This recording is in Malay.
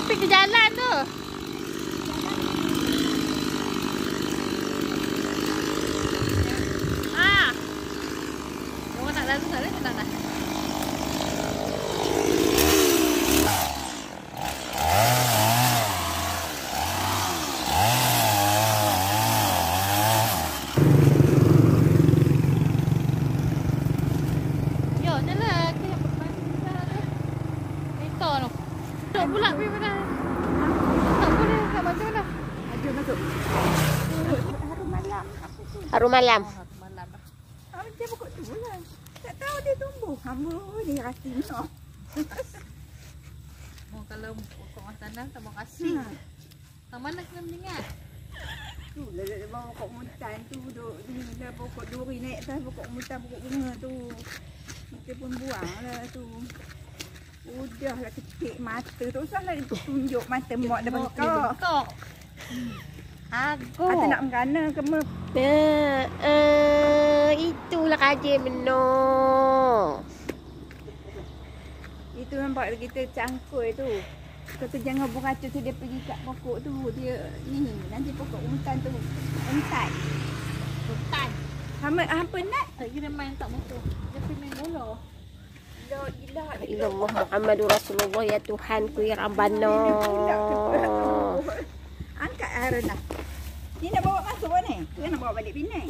pergi ke jalan tu. Ah. Orang nak lalu tak ada tak nak. Yo, jalan ke kereta tu. Tak pula pergi mana? Tak boleh nak macam mana? Masuk. Harum malam. Harum malam. Malam dah. Dia pokok tu lah. Tak tahu dia tumbuh. Hamba ni rasa no. Oh, kalau pokok tanah tak mau kasih. Yang mana kena mendengar? Tu lah bawah pokok muntan tu duduk ni dah pokok duri naik atas pokok muntan pokok bunga tu. Kita pun buang lah tu. Udahlah kecil mata tu. Usahlah tunjuk mata mak dah bengkok. Aku. Atau nak menggana ke mak? Itulah kajian benar. Itu nampak kita cangkul tu. Kata jangan beracun tu dia pergi kat pokok tu. Dia ni nanti pokok muntan tu entat. Hutan. Hampa nak? Tak kira main tak motor. Dia pergi main bola. Ilah Muhammadur Rasulullah ya Tuhanku ya Rabbana. Angkat Harun lah. Ni nak bawa masuk ni? Ke nak bawa balik Penang?